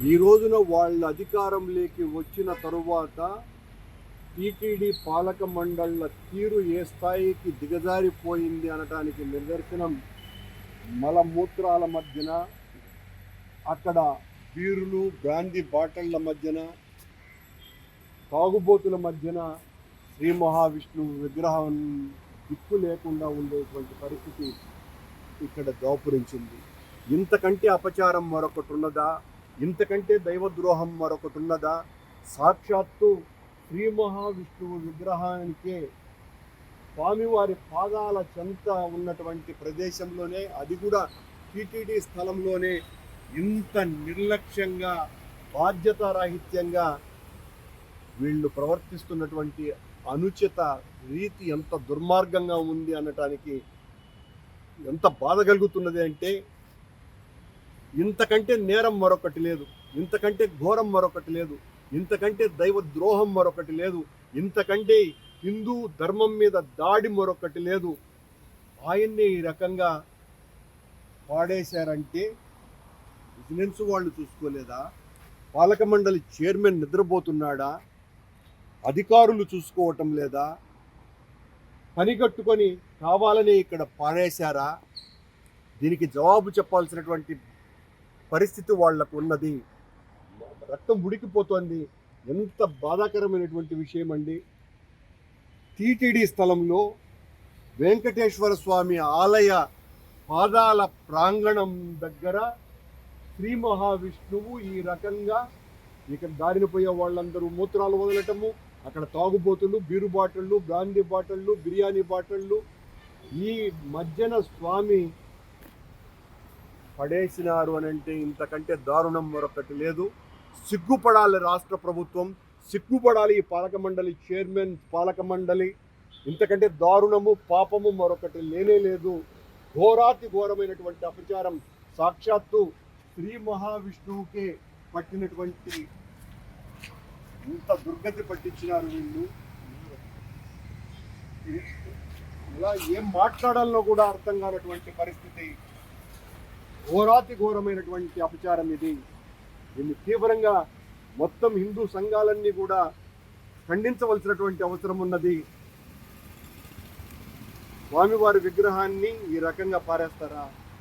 ఈ రోజున వాళ్ళ అధికారంలోకి వచ్చిన తరువాత టీటీడీ పాలక మండళ్ల తీరు ఏ స్థాయికి దిగజారిపోయింది అనటానికి నిదర్శనం మలమూత్రాల మధ్యన, అక్కడ బీరులు బ్రాందీ బాటిళ్ల మధ్యన, తాగుబోతుల మధ్యన శ్రీ మహావిష్ణువు విగ్రహం దిక్కు లేకుండా ఉండేటువంటి పరిస్థితి ఇక్కడ దాపురించింది. ఇంతకంటే అపచారం మరొకటి ఉన్నదా? ఇంతకంటే దైవద్రోహం మరొకటి ఉన్నదా? సాక్షాత్తు శ్రీ మహావిష్ణువు విగ్రహానికే స్వామివారి పాదాల చెంత ఉన్నటువంటి ప్రదేశంలోనే, అది కూడా టీటీడీ స్థలంలోనే ఇంత నిర్లక్ష్యంగా, బాధ్యతారాహిత్యంగా వీళ్ళు ప్రవర్తిస్తున్నటువంటి అనుచిత రీతి ఎంత దుర్మార్గంగా ఉంది అనటానికి ఎంత బాధ కలుగుతున్నది అంటే, ఇంతకంటే నేరం మరొకటి లేదు, ఇంతకంటే ఘోరం మరొకటి లేదు, ఇంతకంటే దైవ ద్రోహం మరొకటి లేదు, ఇంతకంటే హిందూ ధర్మం మీద దాడి మరొకటి లేదు. ఆయన్ని ఈ రకంగా పాడేశారంటే విజిలెన్స్ వాళ్ళు చూసుకోలేదా? పాలక మండలి చైర్మన్ నిద్రపోతున్నాడా? అధికారులు చూసుకోవటం లేదా? పని కట్టుకొని కావాలని ఇక్కడ పాడేశారా? దీనికి జవాబు చెప్పాల్సినటువంటి పరిస్థితి వాళ్లకు ఉన్నది. రక్తం ఉడికిపోతోంది. ఎంత బాధాకరమైనటువంటి విషయం అండి. టీటీడీ స్థలంలో వెంకటేశ్వర స్వామి ఆలయ పాదాల ప్రాంగణం దగ్గర శ్రీ మహావిష్ణువు ఈ రకంగా ఇక్కడ దారిన పోయే వాళ్ళందరూ మూత్రాలు వదలటము, అక్కడ తాగుబోతులు, బీరు బాటిళ్ళు, బ్రాందీ బాటిళ్ళు, బిర్యానీ బాటిళ్ళు, ఈ మధ్యన స్వామి పడేసినారు అని అంటే ఇంతకంటే దారుణం మరొకటి లేదు. సిగ్గుపడాలి రాష్ట్ర ప్రభుత్వం, సిగ్గుపడాలి ఈ పాలక మండలి చైర్మన్, పాలక మండలి. ఇంతకంటే దారుణము, పాపము మరొకటి లేనే లేదు. ఘోరాతి ఘోరమైనటువంటి అపచారం సాక్షాత్తు శ్రీ మహావిష్ణువుకే పట్టినటువంటి ఇంత దుర్గతి పట్టించినారు వీళ్ళు. ఇలా ఏం మాట్లాడాలో కూడా అర్థం కానటువంటి పరిస్థితి. ఘోరాతి ఘోరమైనటువంటి అపచారం ఇది. దీన్ని తీవ్రంగా మొత్తం హిందూ సంఘాలన్నీ కూడా ఖండించవలసినటువంటి అవసరం ఉన్నది. స్వామివారి విగ్రహాన్ని ఈ రకంగా పారేస్తారా?